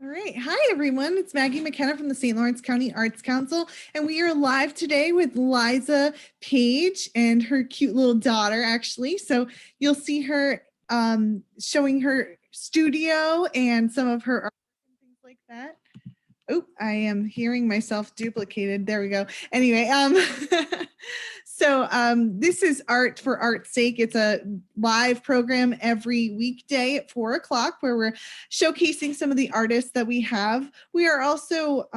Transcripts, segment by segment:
All right. Hi, everyone. It's Maggie McKenna from the St. Lawrence County Arts Council, and we are live today with Liza Paige and her cute little daughter, actually. So you'll see her showing her studio and some of her art and things like that. Oh, I am hearing myself duplicated. There we go. Anyway, so this is Art for Art's Sake. It's a live program every weekday at 4 o'clock where we're showcasing some of the artists that we have. We are also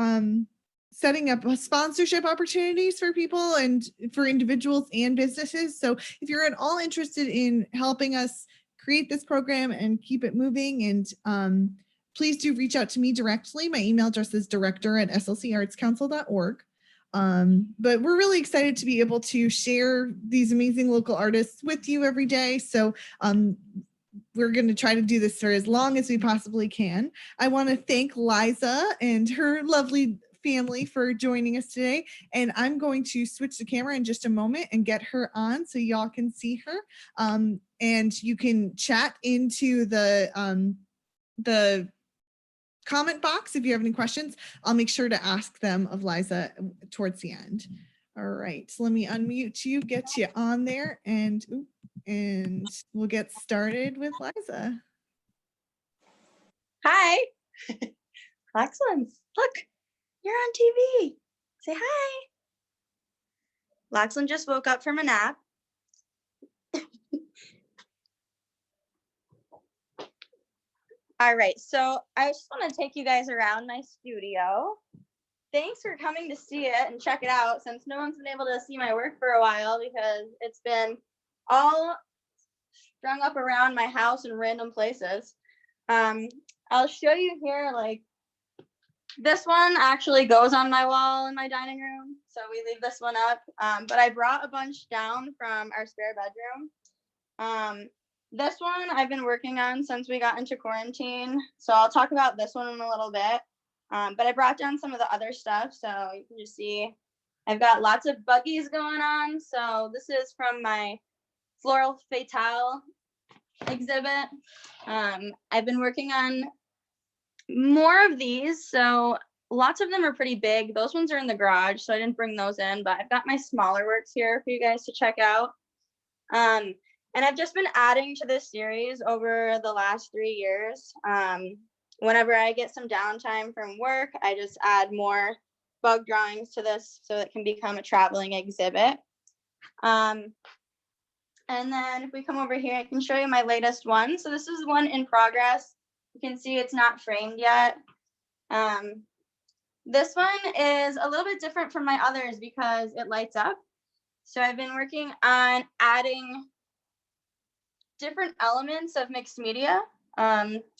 setting up sponsorship opportunities for people and for individuals and businesses. So if you're at all interested in helping us create this program and keep it moving, and please do reach out to me directly. My email address is director@slcartscouncil.org. But we're really excited to be able to share these amazing local artists with you every day. So we're going to try to do this for as long as we possibly can. I want to thank Liza and her lovely family for joining us today. And I'm going to switch the camera in just a moment and get her on so y'all can see her. And you can chat into the comment box if you have any questions. I'll make sure to ask them of Liza towards the end. All right, so let me unmute you, get you on there, and we'll get started with Liza. Hi. Excellent. Look, you're on TV. Say hi. Laxlin just woke up from a nap. All right, so I just want to take you guys around my studio. Thanks for coming to see it and check it out, since no one's been able to see my work for a while because it's been all strung up around my house in random places. I'll show you here, like, this one actually goes on my wall in my dining room, so we leave this one up. But I brought a bunch down from our spare bedroom. This one I've been working on since we got into quarantine, so I'll talk about this one in a little bit. But I brought down some of the other stuff, so you can just see I've got lots of buggies going on. So this is from my Floral Fatale exhibit. I've been working on more of these, so lots of them are pretty big. Those ones are in the garage, so I didn't bring those in, but I've got my smaller works here for you guys to check out. And I've just been adding to this series over the last 3 years. Whenever I get some downtime from work, I just add more bug drawings to this so it can become a traveling exhibit. And then if we come over here, I can show you my latest one. So this is one in progress. You can see it's not framed yet. This one is a little bit different from my others because it lights up. So I've been working on adding different elements of mixed media.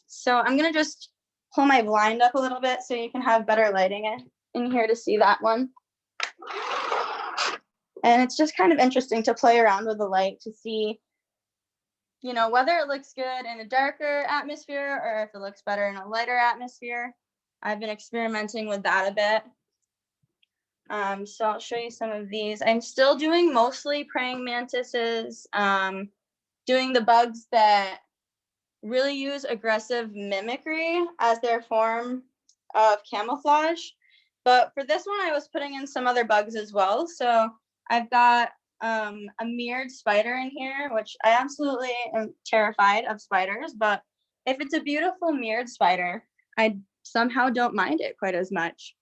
So I'm gonna just pull my blind up a little bit so you can have better lighting in here to see that one. And it's just kind of interesting to play around with the light to see, you know, whether it looks good in a darker atmosphere or if it looks better in a lighter atmosphere. I've been experimenting with that a bit. So I'll show you some of these. I'm still doing mostly praying mantises, doing the bugs that really use aggressive mimicry as their form of camouflage. But for this one, I was putting in some other bugs as well. So I've got a mirrored spider in here, which I absolutely am terrified of spiders. But if it's a beautiful mirrored spider, I somehow don't mind it quite as much.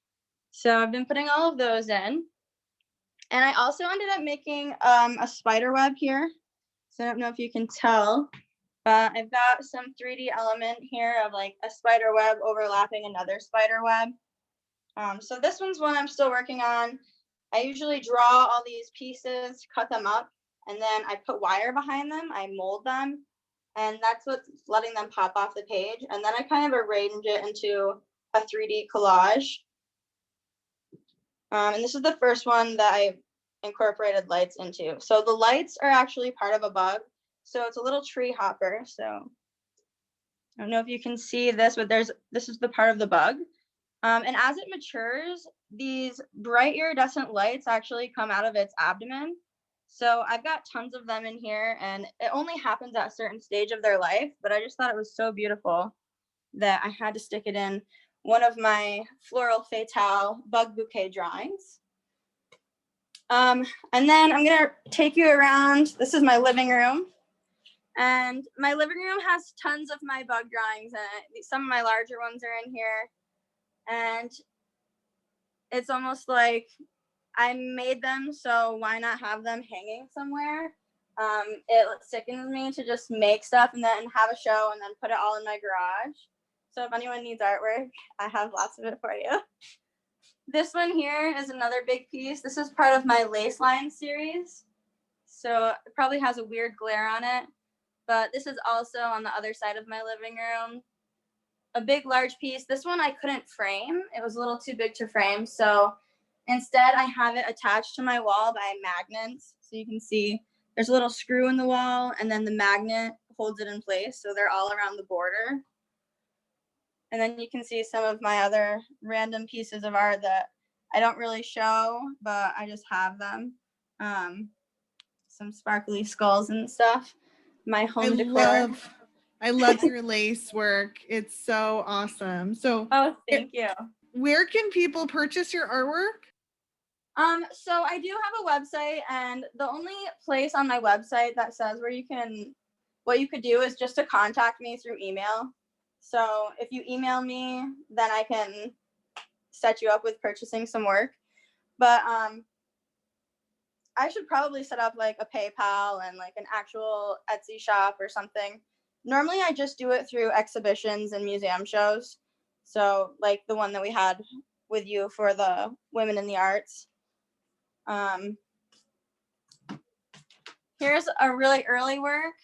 So I've been putting all of those in. And I also ended up making a spider web here. So I don't know if you can tell, but I've got some 3D element here of like a spider web overlapping another spider web. So this one's one I'm still working on. I usually draw all these pieces, cut them up, and then I put wire behind them. I mold them, and that's what's letting them pop off the page. And then I kind of arrange it into a 3D collage. And this is the first one that I incorporated lights into. So the lights are actually part of a bug. So it's a little tree hopper. So I don't know if you can see this, but this is the part of the bug. And as it matures, these bright iridescent lights actually come out of its abdomen. So I've got tons of them in here, and it only happens at a certain stage of their life, but I just thought it was so beautiful that I had to stick it in. one of my floral fatale bug bouquet drawings. And then I'm gonna take you around. This is my living room. And my living room has tons of my bug drawings in it. Some of my larger ones are in here. And it's almost like I made them, so why not have them hanging somewhere? It sickens me to just make stuff and then have a show and then put it all in my garage. So if anyone needs artwork, I have lots of it for you. This one here is another big piece. This is part of my lace line series. So it probably has a weird glare on it, but this is also on the other side of my living room. A big, large piece. This one I couldn't frame. It was a little too big to frame. So instead I have it attached to my wall by magnets. So you can see there's a little screw in the wall and then the magnet holds it in place. So they're all around the border. And then you can see some of my other random pieces of art that I don't really show, but I just have them. Some sparkly skulls and stuff. My home decor. I love your lace work. It's so awesome. So, oh, thank you. Where can people purchase your artwork? So I do have a website, and the only place on my website that says what you could do is just to contact me through email. So if you email me, then I can set you up with purchasing some work. But I should probably set up like a PayPal and like an actual Etsy shop or something. Normally I just do it through exhibitions and museum shows. So like the one that we had with you for the Women in the Arts. Here's a really early work.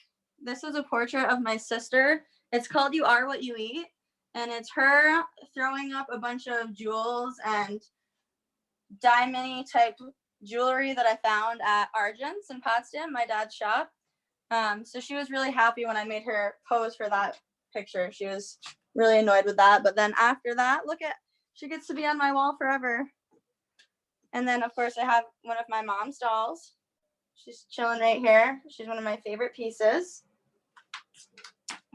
This is a portrait of my sister. It's called You Are What You Eat. And it's her throwing up a bunch of jewels and diamond type jewelry that I found at Argent's in Potsdam, my dad's shop. So she was really happy when I made her pose for that picture. She was really annoyed with that. But then after that, she gets to be on my wall forever. And then of course I have one of my mom's dolls. She's chilling right here. She's one of my favorite pieces.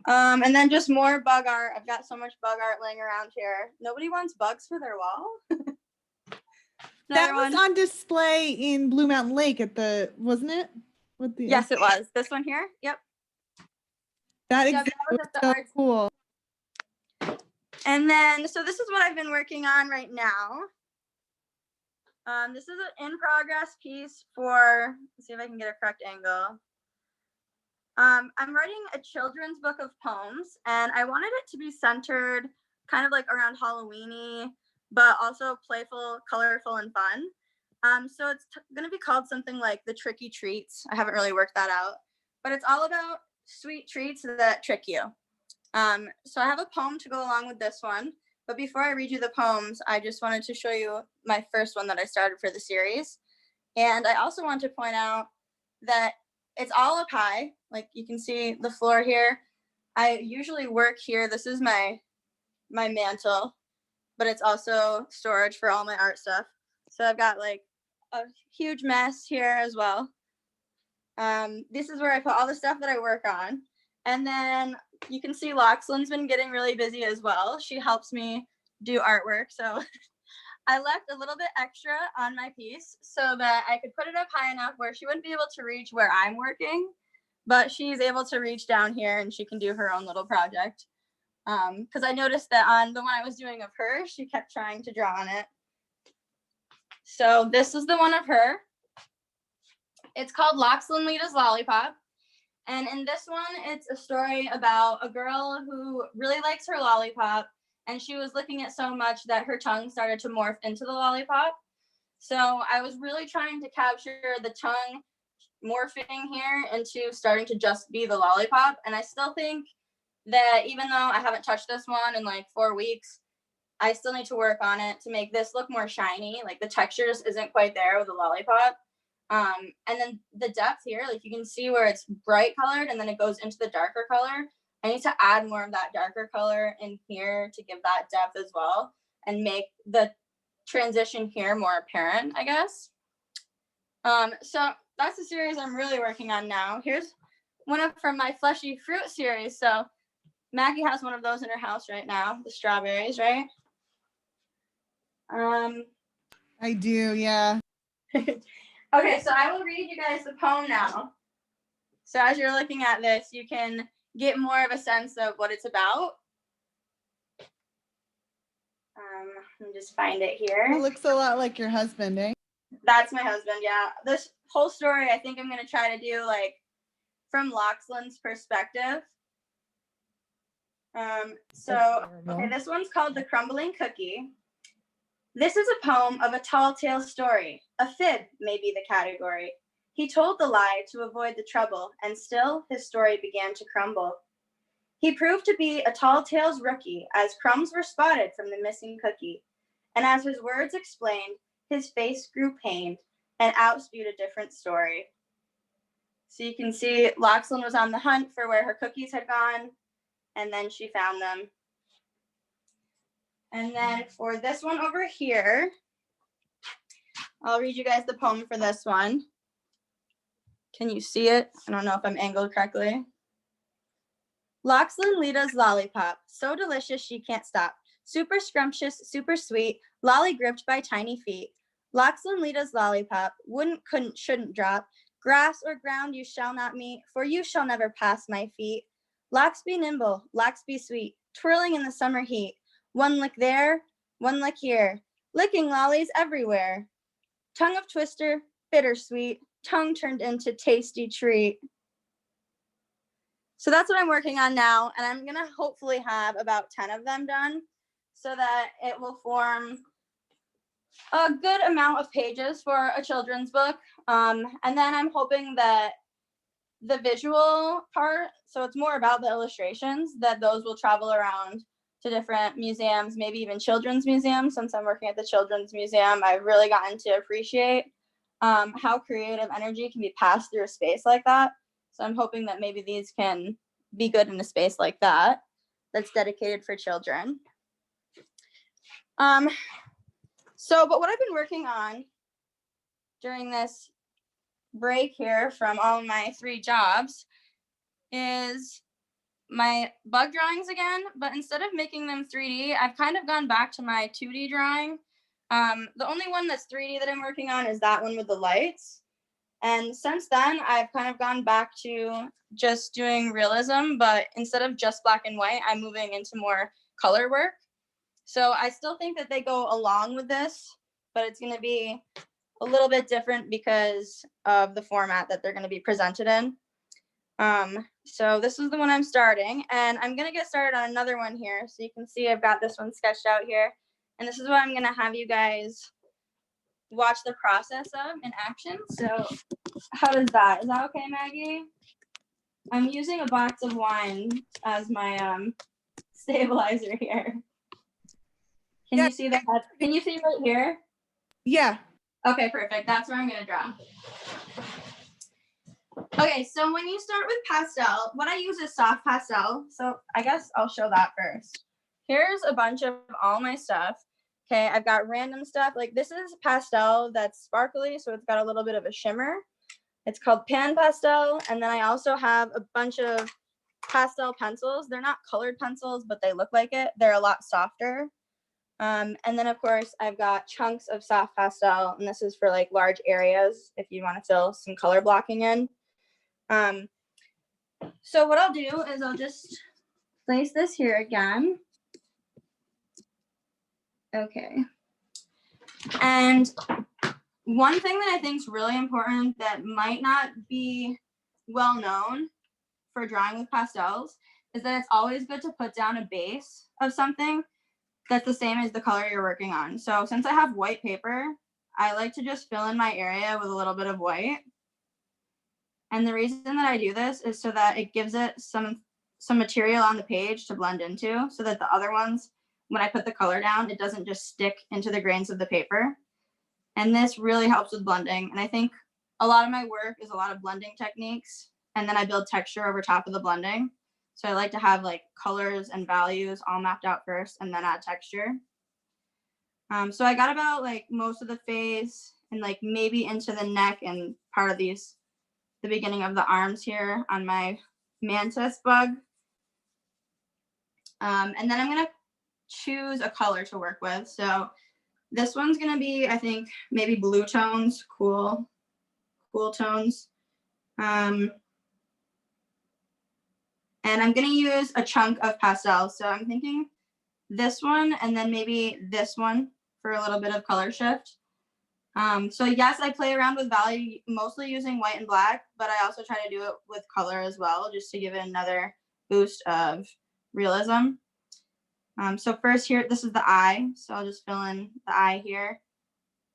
And then just more bug art. I've got so much bug art laying around here. Nobody wants bugs for their wall. That was on display in Blue Mountain Lake wasn't it? Yes, it was. This one here? Yep. That exhibit was so cool. And then, so this is what I've been working on right now. This is an in-progress piece for, let's see if I can get a correct angle. I'm writing a children's book of poems, and I wanted it to be centered kind of like around Halloween-y, but also playful, colorful, and fun. So it's going to be called something like The Tricky Treats. I haven't really worked that out, but it's all about sweet treats that trick you. So I have a poem to go along with this one, but before I read you the poems, I just wanted to show you my first one that I started for the series. And I also want to point out that it's all up high. Like you can see the floor here. I usually work here. This is my mantle, but it's also storage for all my art stuff. So I've got like a huge mess here as well. This is where I put all the stuff that I work on. And then you can see Loxlin's been getting really busy as well. She helps me do artwork. So I left a little bit extra on my piece so that I could put it up high enough where she wouldn't be able to reach where I'm working, but she's able to reach down here and she can do her own little project. Because I noticed that on the one I was doing of her, she kept trying to draw on it. So this is the one of her. It's called Loxlin Lita's Lollipop. And in this one, it's a story about a girl who really likes her lollipop, and she was licking it so much that her tongue started to morph into the lollipop. So I was really trying to capture the tongue morphing here into starting to just be the lollipop. And I still think that even though I haven't touched this one in like 4 weeks, I still need to work on it to make this look more shiny. Like the texture just isn't quite there with the lollipop. And then the depth here, like you can see where it's bright colored and then it goes into the darker color. I need to add more of that darker color in here to give that depth as well and make the transition here more apparent, I guess. So that's the series I'm really working on now. Here's one from my fleshy fruit series. So Maggie has one of those in her house right now, the strawberries, right? I do, yeah. Okay, so I will read you guys the poem now. So as you're looking at this, you can get more of a sense of what it's about. Let me just find it here. It looks a lot like your husband, eh? That's my husband, yeah. This whole story, I think I'm going to try to do like from Lachlan's perspective. Okay, this one's called The Crumbling Cookie. This is a poem of a tall tale story. A fib may be the category. He told the lie to avoid the trouble, and still his story began to crumble. He proved to be a tall tale's rookie, as crumbs were spotted from the missing cookie. And as his words explained, his face grew pained, and out spewed a different story. So you can see Lachlan was on the hunt for where her cookies had gone, and then she found them. And then for this one over here, I'll read you guys the poem for this one. Can you see it? I don't know if I'm angled correctly. Lachlan Lita's lollipop, so delicious she can't stop. Super scrumptious, super sweet, lolly gripped by tiny feet. Lachlan Lita's lollipop, wouldn't, couldn't, shouldn't drop. Grass or ground you shall not meet, for you shall never pass my feet. Lox be nimble, lox be sweet, twirling in the summer heat. One lick there, one lick here, licking lollies everywhere. Tongue of twister, bittersweet, tongue turned into tasty treat. So that's what I'm working on now, and I'm gonna hopefully have about 10 of them done so that it will form a good amount of pages for a children's book. And then I'm hoping that the visual part, so it's more about the illustrations, that those will travel around to different museums, maybe even children's museums. Since I'm working at the Children's Museum, I've really gotten to appreciate how creative energy can be passed through a space like that. So I'm hoping that maybe these can be good in a space like that, that's dedicated for children. But what I've been working on during this break here from all of my 3 jobs is my bug drawings again, but instead of making them 3D, I've kind of gone back to my 2D drawing. The only one that's 3D that I'm working on is that one with the lights. And since then, I've kind of gone back to just doing realism, but instead of just black and white, I'm moving into more color work. So I still think that they go along with this, but it's going to be a little bit different because of the format that they're going to be presented in. So this is the one I'm starting, and I'm going to get started on another one here. So you can see I've got this one sketched out here, and this is what I'm going to have you guys watch the process of in action. So how does that? Is that okay, Maggie? I'm using a box of wine as my stabilizer here. Can you see that? Can you see right here? Yeah. Okay, perfect. That's where I'm going to draw. Okay, so when you start with pastel, what I use is soft pastel. So I guess I'll show that first. Here's a bunch of all my stuff. Okay, I've got random stuff. Like this is pastel that's sparkly, so it's got a little bit of a shimmer. It's called pan pastel. And then I also have a bunch of pastel pencils. They're not colored pencils, but they look like it. They're a lot softer. And then of course I've got chunks of soft pastel, and this is for like large areas if you want to fill some color blocking in. So what I'll do is I'll just place this here again. Okay. And one thing that I think is really important that might not be well known for drawing with pastels is that it's always good to put down a base of something that's the same as the color you're working on. So since I have white paper, I like to just fill in my area with a little bit of white. And the reason that I do this is so that it gives it some material on the page to blend into, so that the other ones, when I put the color down, it doesn't just stick into the grains of the paper. And this really helps with blending. And I think a lot of my work is a lot of blending techniques, and then I build texture over top of the blending. So I like to have like colors and values all mapped out first and then add texture. So I got about like most of the face and like maybe into the neck and part of these, the beginning of the arms here on my mantis bug. And then I'm gonna choose a color to work with. So This one's gonna be, I think, maybe blue tones, cool tones. And I'm gonna use a chunk of pastel. So I'm thinking this one and then maybe this one for a little bit of color shift. So yes, I play around with value, mostly using white and black, but I also try to do it with color as well, just to give it another boost of realism. So first here, this is the eye. So I'll just fill in the eye here.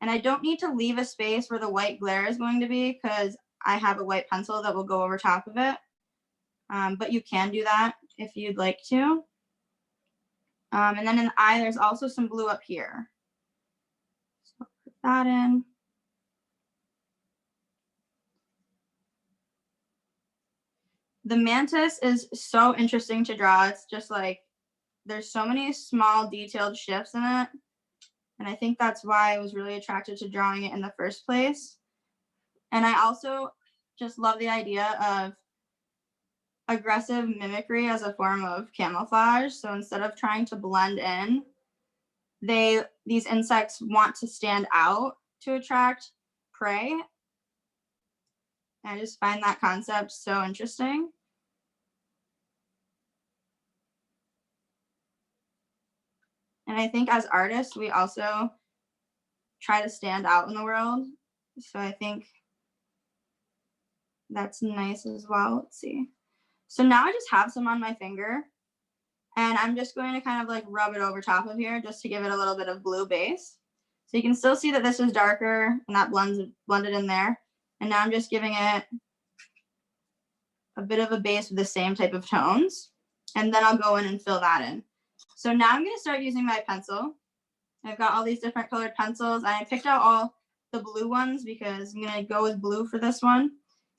And I don't need to leave a space where the white glare is going to be because I have a white pencil that will go over top of it. But you can do that if you'd like to. And then in the eye, there's also some blue up here. So I'll put that in. The mantis is so interesting to draw. It's just like, there's so many small detailed shifts in it. And I think that's why I was really attracted to drawing it in the first place. And I also just love the idea of aggressive mimicry as a form of camouflage. So instead of trying to blend in, these insects want to stand out to attract prey. I just find that concept so interesting. And I think as artists, we also try to stand out in the world. So I think that's nice as well. Let's see. So now I just have some on my finger and I'm just going to kind of like rub it over top of here just to give it a little bit of blue base. So you can still see that this is darker and that blended in there. And now I'm just giving it a bit of a base with the same type of tones. And then I'll go in and fill that in. So now I'm going to start using my pencil. I've got all these different colored pencils. I picked out all the blue ones because I'm going to go with blue for this one.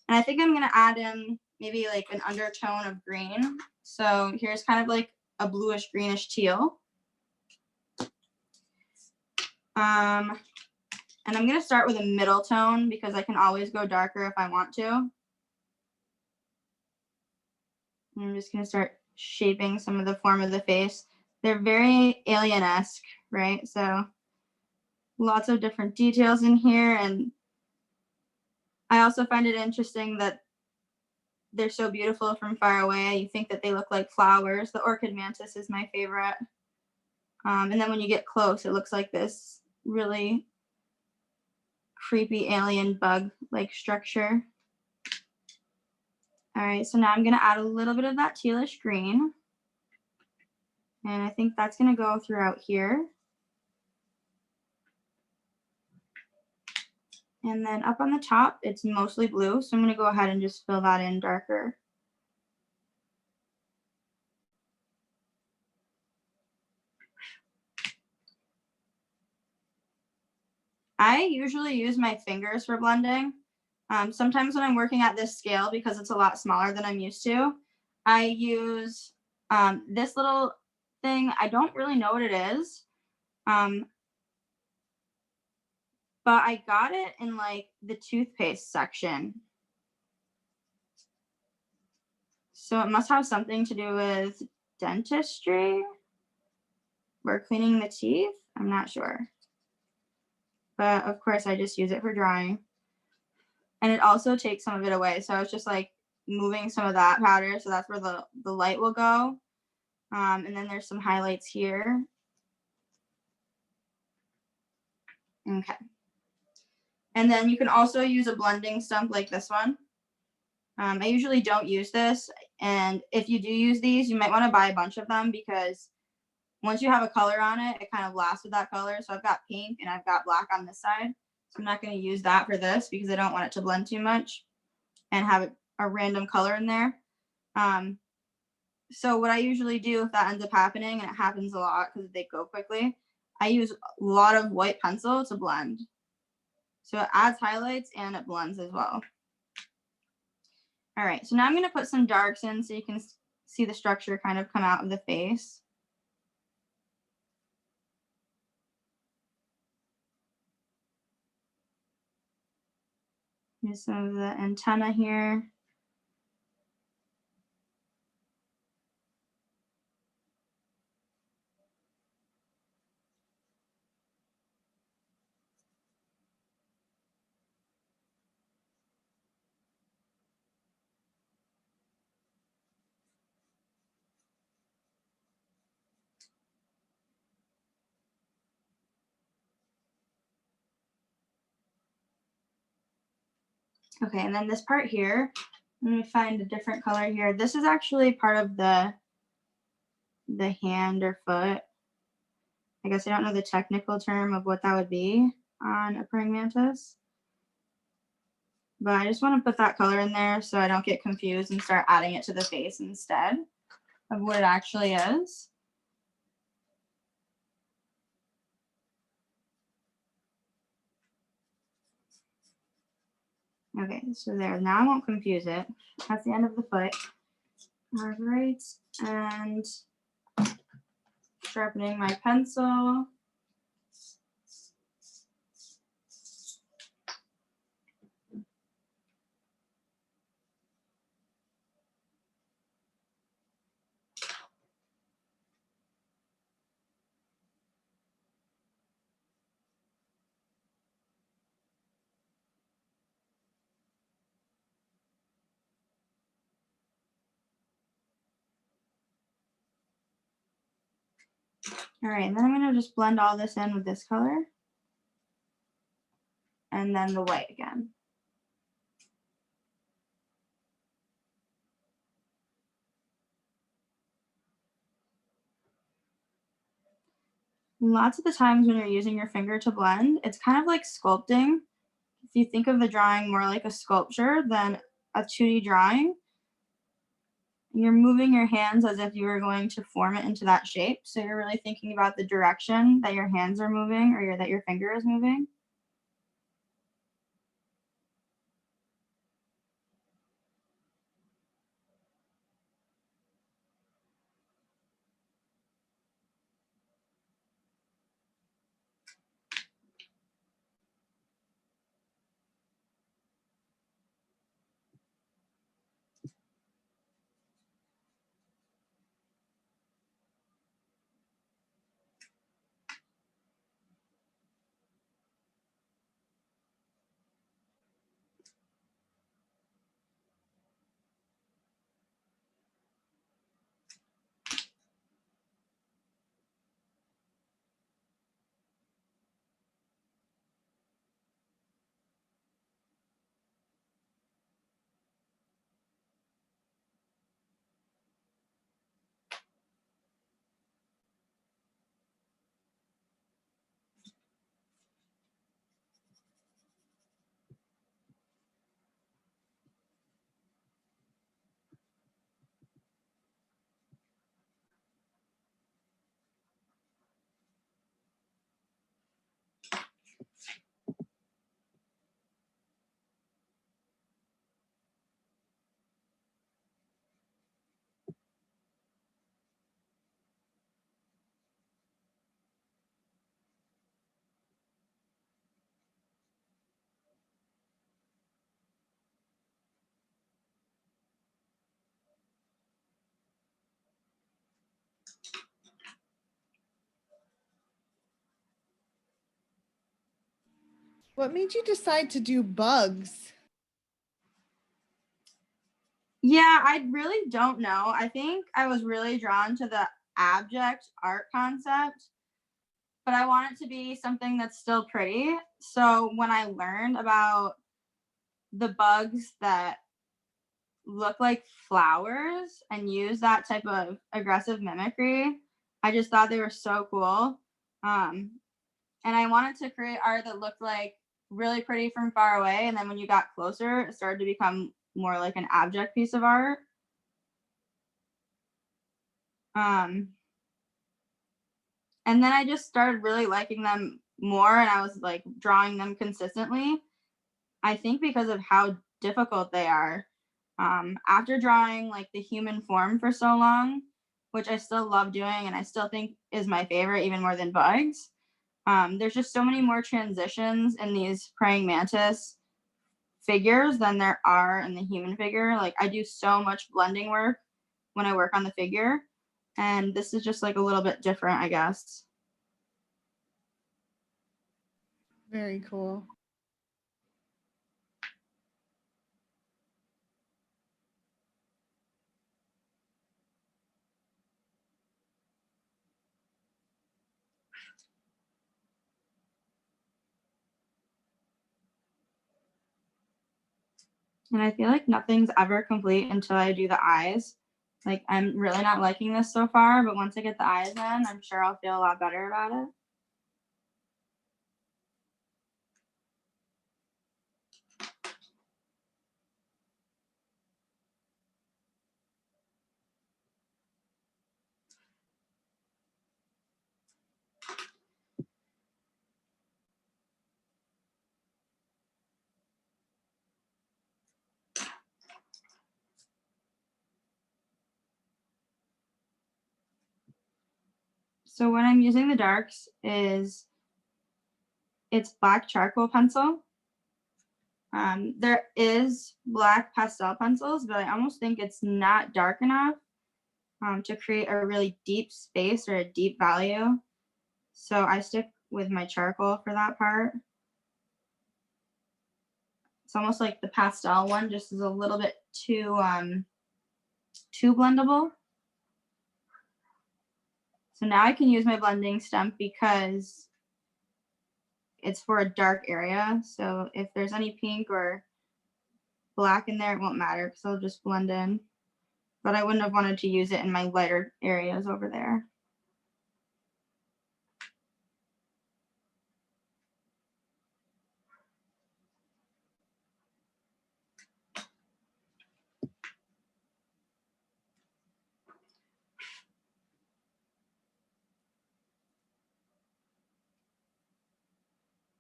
And I think I'm going to add in maybe like an undertone of green. So here's kind of like a bluish greenish teal. And I'm going to start with a middle tone because I can always go darker if I want to. And I'm just going to start shaping some of the form of the face. They're very alien-esque, right? So lots of different details in here. And I also find it interesting that they're so beautiful from far away. You think that they look like flowers. The orchid mantis is my favorite. And then when you get close, it looks like this really creepy alien bug-like structure. All right, so now I'm gonna add a little bit of that tealish green. And I think that's gonna go throughout here. And then up on the top, it's mostly blue. So I'm gonna go ahead and just fill that in darker. I usually use my fingers for blending. Sometimes when I'm working at this scale, because it's a lot smaller than I'm used to, I use this little thing. I don't really know what it is, but I got it in like the toothpaste section. So it must have something to do with dentistry or cleaning the teeth. I'm not sure. But of course, I just use it for drawing. And it also takes some of it away. So it's just like moving some of that powder. So that's where the light will go. And then there's some highlights here. Okay. And then you can also use a blending stump like this one. I usually don't use this. And if you do use these, you might want to buy a bunch of them because once you have a color on it, it kind of lasts with that color. So I've got pink and I've got black on this side. So I'm not going to use that for this because I don't want it to blend too much and have a random color in there. So what I usually do if that ends up happening, and it happens a lot because they go quickly, I use a lot of white pencil to blend. So it adds highlights and it blends as well. All right, so now I'm going to put some darks in so you can see the structure kind of come out of the face. Here's some of the antenna here. Okay, and then this part here, I'm gonna find a different color here. This is actually part of the hand or foot. I guess I don't know the technical term of what that would be on a praying mantis. But I just want to put that color in there so I don't get confused and start adding it to the face instead of what it actually is. Okay, so there. Now I won't confuse it. That's the end of the foot. All right, and sharpening my pencil. All right, and then I'm gonna just blend all this in with this color. And then the white again. Lots of the times when you're using your finger to blend, it's kind of like sculpting. If you think of the drawing more like a sculpture than a 2D drawing, you're moving your hands as if you were going to form it into that shape. So you're really thinking about the direction that your hands are moving or that your finger is moving. What made you decide to do bugs? Yeah, I really don't know. I think I was really drawn to the abject art concept, but I want it to be something that's still pretty. So when I learned about the bugs that look like flowers and use that type of aggressive mimicry, I just thought they were so cool. And I wanted to create art that looked like really pretty from far away. And then when you got closer, it started to become more like an abject piece of art. And then I just started really liking them more and I was like drawing them consistently. I think because of how difficult they are. After drawing like the human form for so long, which I still love doing and I still think is my favorite even more than bugs, there's just so many more transitions in these praying mantis figures than there are in the human figure. Like I do so much blending work when I work on the figure, and this is just like a little bit different, I guess. Very cool. And I feel like nothing's ever complete until I do the eyes. Like, I'm really not liking this so far, but once I get the eyes in, I'm sure I'll feel a lot better about it. So when I'm using the darks it's black charcoal pencil. There is black pastel pencils, but I almost think it's not dark enough to create a really deep space or a deep value. So I stick with my charcoal for that part. It's almost like the pastel one just is a little bit too blendable. So now I can use my blending stump because it's for a dark area. So if there's any pink or black in there, it won't matter because it'll just blend in. But I wouldn't have wanted to use it in my lighter areas over there.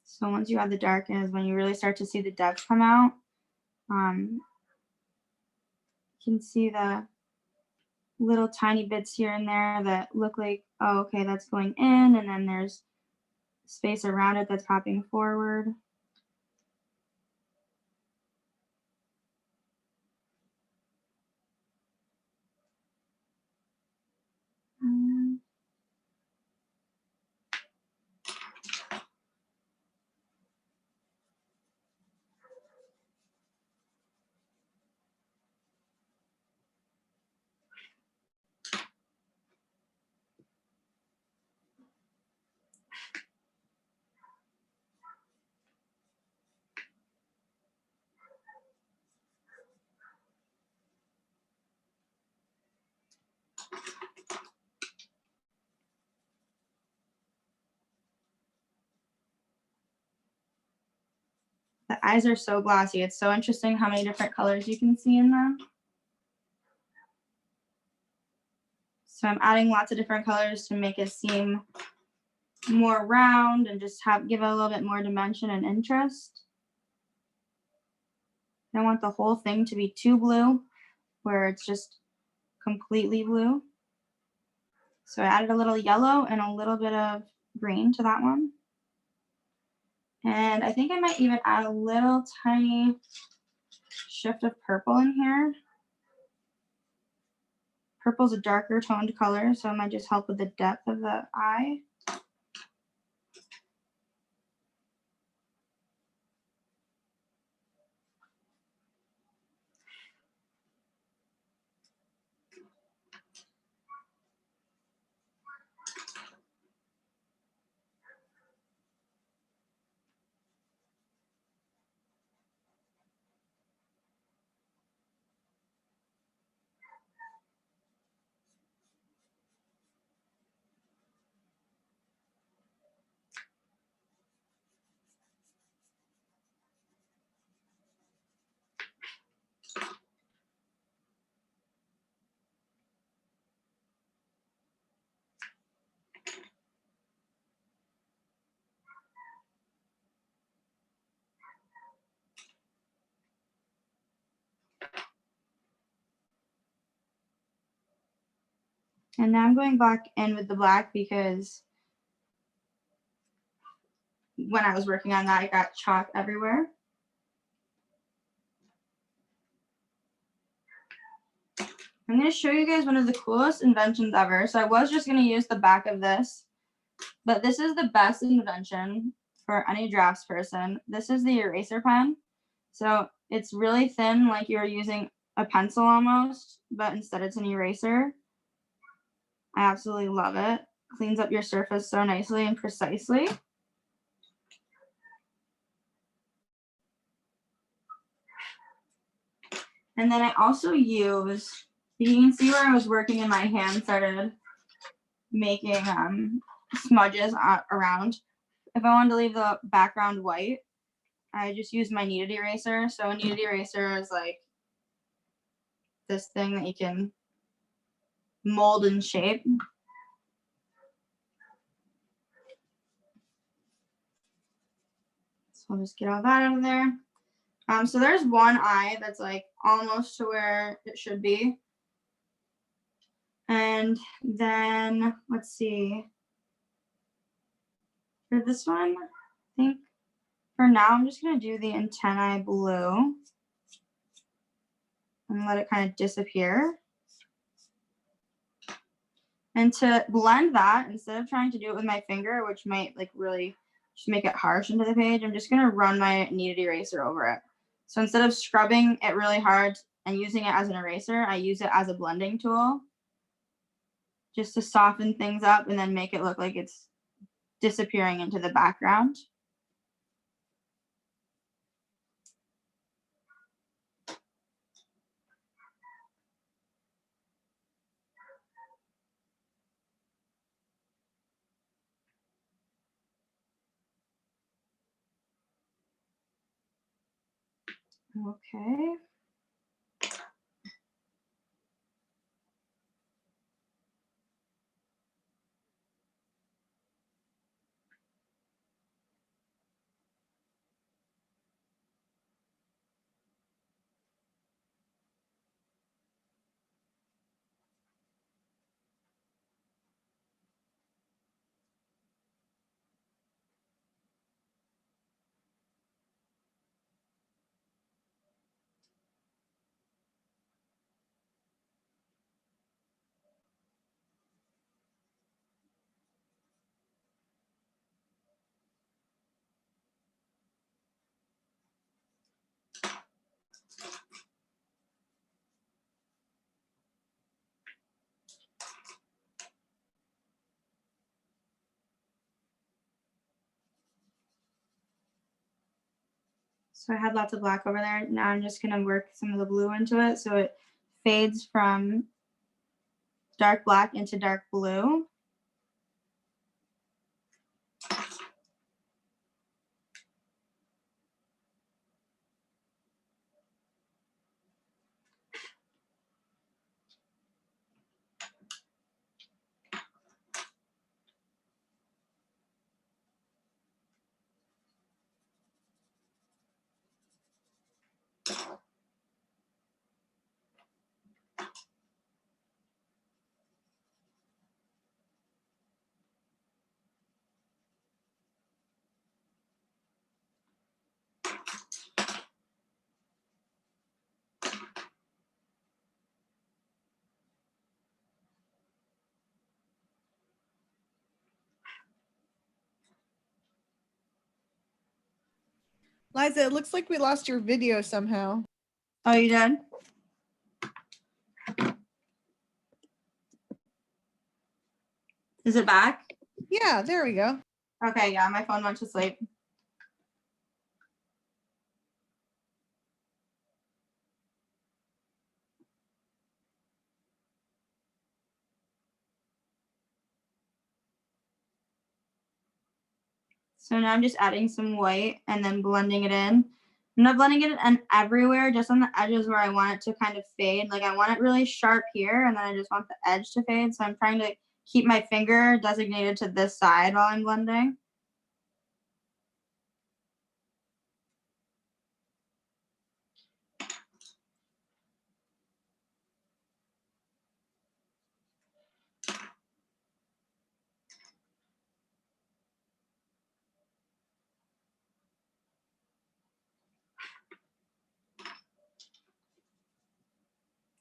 So once you add the darken is when you really start to see the depth come out. You can see the little tiny bits here and there that look like, oh, okay, that's going in, and then there's space around it that's popping forward. The eyes are so glossy. It's so interesting how many different colors you can see in them. So I'm adding lots of different colors to make it seem more round and just give it a little bit more dimension and interest. I don't want the whole thing to be too blue, where it's just completely blue. So I added a little yellow and a little bit of green to that one. And I think I might even add a little tiny shift of purple in here. Purple's a darker toned color, so it might just help with the depth of the eye. And now I'm going back in with the black because when I was working on that, I got chalk everywhere. I'm going to show you guys one of the coolest inventions ever. So I was just going to use the back of this, but this is the best invention for any drafts person. This is the eraser pen. So it's really thin, like you're using a pencil almost, but instead it's an eraser. I absolutely love it. Cleans up your surface so nicely and precisely. And then I also use, you can see where I was working and my hand started making smudges around. If I wanted to leave the background white, I just use my kneaded eraser. So a kneaded eraser is like this thing that you can mold and shape. So I'll just get all that out of there. So there's one eye that's like almost to where it should be. And then let's see. For this one, I think for now I'm just gonna do the antennae blue and let it kind of disappear. And to blend that, instead of trying to do it with my finger, which might like really just make it harsh into the page, I'm just gonna run my kneaded eraser over it. So instead of scrubbing it really hard and using it as an eraser, I use it as a blending tool just to soften things up and then make it look like it's disappearing into the background. Okay. So I had lots of black over there. Now I'm just gonna work some of the blue into it so it fades from dark black into dark blue. Liza, it looks like we lost your video somehow. Oh, you did? Is it back? Yeah, there we go. Okay, yeah, my phone went to sleep. So now I'm just adding some white and then blending it in. I'm not blending it in everywhere, just on the edges where I want it to kind of fade. Like I want it really sharp here, and then I just want the edge to fade. So I'm trying to keep my finger designated to this side while I'm blending.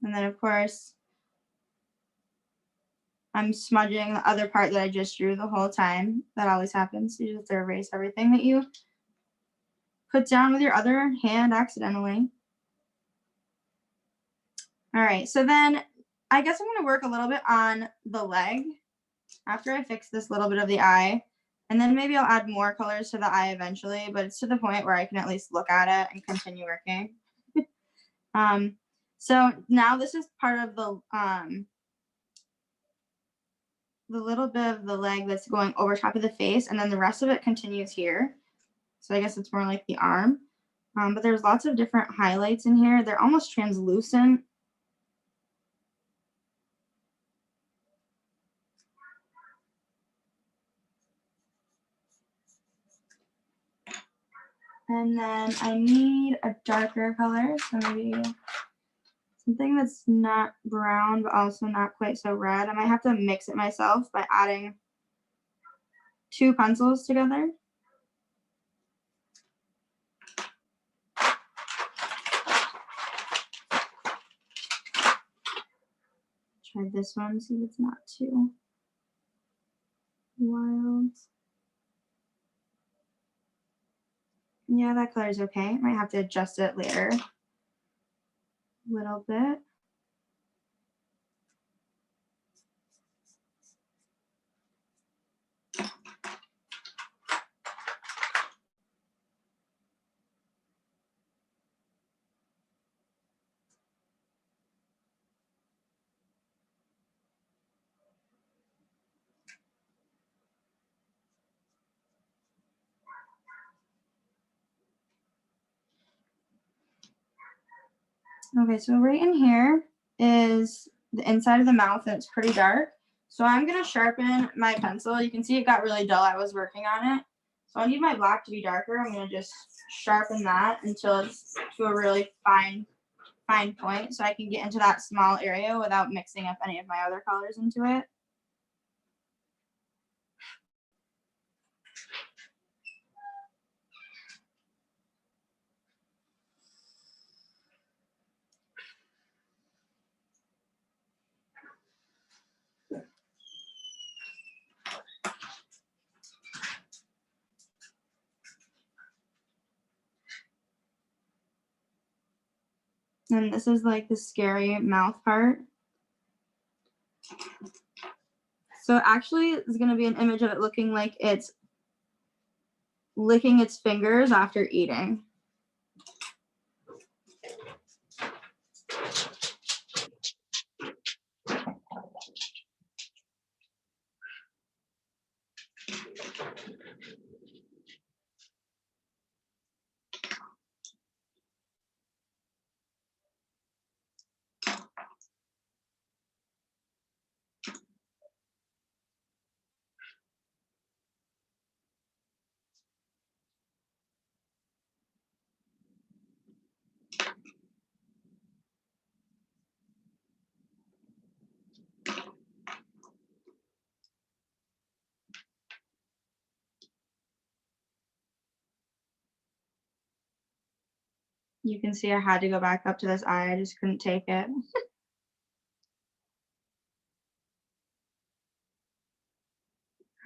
And then of course, I'm smudging the other part that I just drew the whole time. That always happens. You just have to erase everything that you put down with your other hand accidentally. All right, so then I guess I'm gonna work a little bit on the leg after I fix this little bit of the eye. And then maybe I'll add more colors to the eye eventually, but it's to the point where I can at least look at it and continue working. So now this is part of the little bit of the leg that's going over top of the face, and then the rest of it continues here. So I guess it's more like the arm. But there's lots of different highlights in here. They're almost translucent. And then I need a darker color, so maybe something that's not brown, but also not quite so red. I might have to mix it myself by adding 2 pencils together. Try this one, see if it's not too wild. Yeah, that color's okay. Might have to adjust it later a little bit. Okay, so right in here is the inside of the mouth, and it's pretty dark. So I'm gonna sharpen my pencil. You can see it got really dull. I was working on it. So I need my black to be darker. I'm gonna just sharpen that until it's to a really fine point, so I can get into that small area without mixing up any of my other colors into it. And this is like the scary mouth part. So actually it's gonna be an image of it looking like it's licking its fingers after eating. You can see I had to go back up to this eye. I just couldn't take it.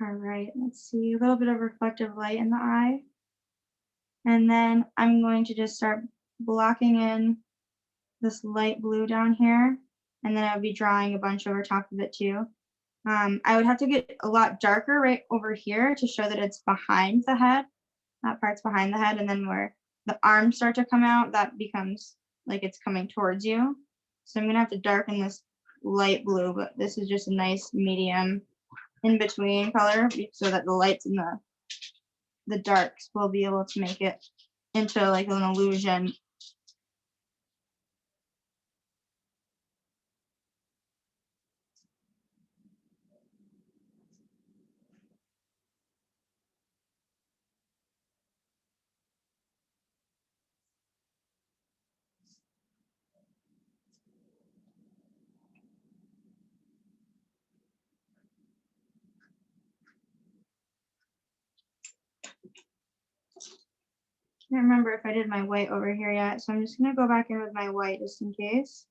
All right, let's see, a little bit of reflective light in the eye. And then I'm going to just start blocking in this light blue down here. And then I'll be drawing a bunch over top of it too. I would have to get a lot darker right over here to show that it's behind the head. That part's behind the head, and then where the arms start to come out, that becomes like it's coming towards you. So I'm gonna have to darken this light blue, but this is just a nice medium in between color so that the lights and the darks will be able to make it into like an illusion. Can't remember if I did my white over here yet, so I'm just gonna go back in with my white just in case.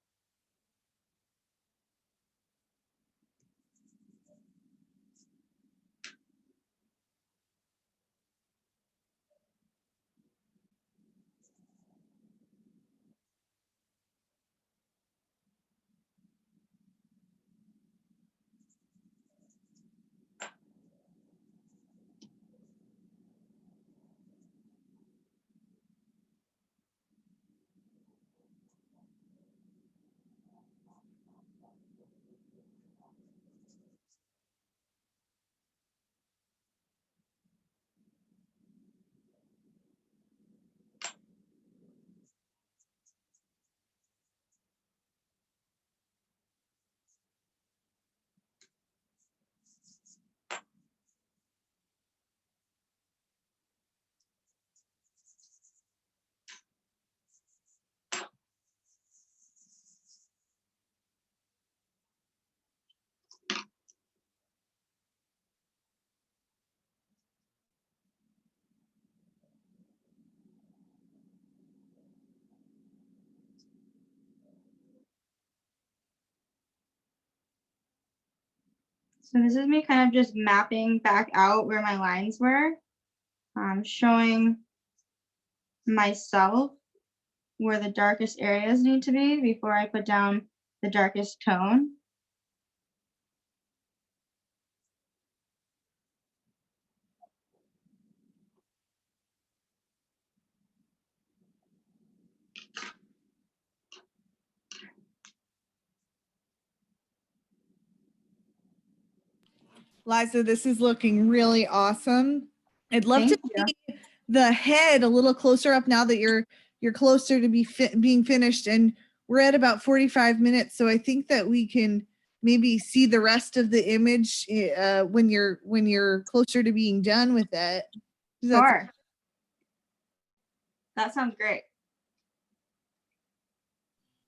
So this is me kind of just mapping back out where my lines were, showing myself where the darkest areas need to be before I put down the darkest tone. Liza, this is looking really awesome. I'd love to Thank you. see the head a little closer up now that you're closer to being finished, and we're at about 45 minutes. So I think that we can maybe see the rest of the image when you're closer to being done with it. Sure. That sounds great.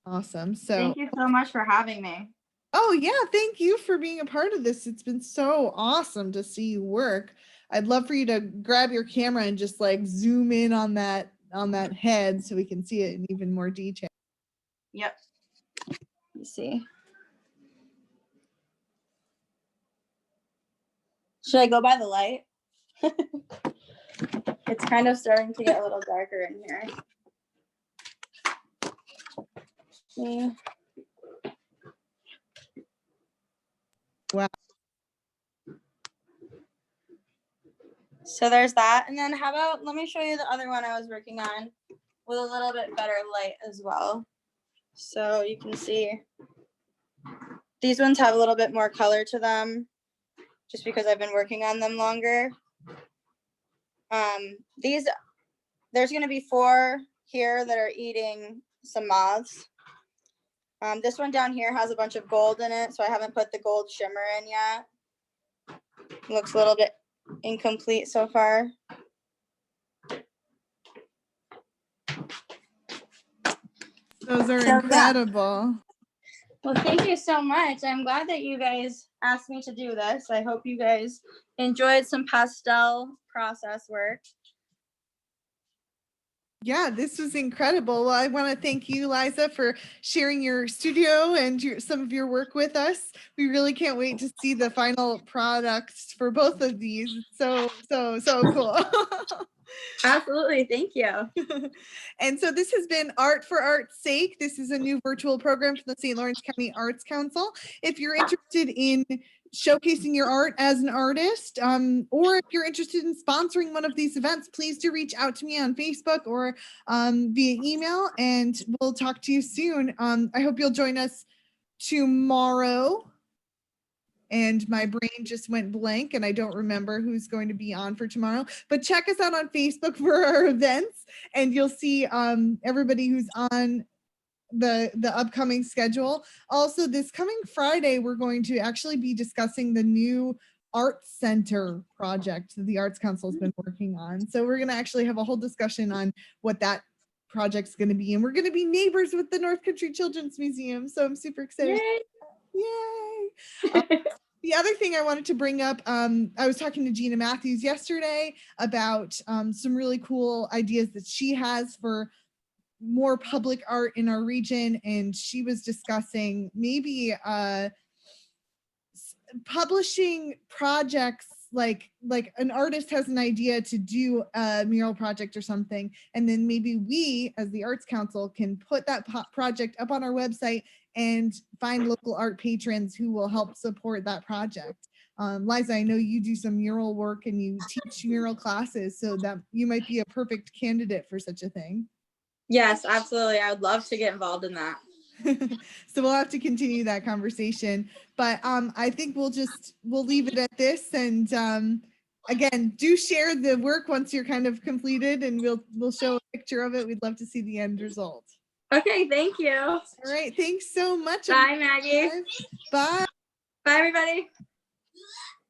Awesome. So thank you so much for having me. oh yeah, thank you for being a part of this. It's been so awesome to see you work. I'd love for you to grab your camera and just like zoom in on that head so we can see it in even more detail. Yep. You see. Should I go by the light? It's kind of starting to get a little darker in here. See? Wow. So there's that. And then how about, let me show you the other one I was working on with a little bit better light as well. So you can see these ones have a little bit more color to them just because I've been working on them longer. There's going to be 4 here that are eating some moths. This one down here has a bunch of gold in it, so I haven't put the gold shimmer in yet. Looks a little bit incomplete so far. Those are incredible. Well, thank you so much. I'm glad that you guys asked me to do this. I hope you guys enjoyed some pastel process work. Yeah, this was incredible. Well, I want to thank you, Liza, for sharing your studio and some of your work with us. We really can't wait to see the final products for both of these. So cool. Absolutely. Thank you. And so this has been Art for Art's Sake. This is a new virtual program from the St. Lawrence County Arts Council. If you're interested in showcasing your art as an artist, or if you're interested in sponsoring one of these events, please do reach out to me on Facebook or via email, and we'll talk to you soon. I hope you'll join us tomorrow. And my brain just went blank and I don't remember who's going to be on for tomorrow, but check us out on Facebook for our events and you'll see everybody who's on the upcoming schedule. Also, this coming Friday, we're going to actually be discussing the new Arts Center project that the Arts Council has been working on. So we're going to actually have a whole discussion on what that project's going to be. And we're going to be neighbors with the North Country Children's Museum. So I'm super excited. Yay. The other thing I wanted to bring up, I was talking to Gina Matthews yesterday about some really cool ideas that she has for more public art in our region. And she was discussing maybe publishing projects like an artist has an idea to do a mural project or something, and then maybe we as the Arts Council can put that project up on our website and find local art patrons who will help support that project. Liza, I know you do some mural work and you teach mural classes, so that you might be a perfect candidate for such a thing. Yes, absolutely. I would love to get involved in that. So we'll have to continue that conversation, but I think we'll leave it at this. And again, do share the work once you're kind of completed, and we'll show a picture of it. We'd love to see the end result. Okay, thank you. All right, thanks so much. Bye, Maggie. Bye. Bye, everybody.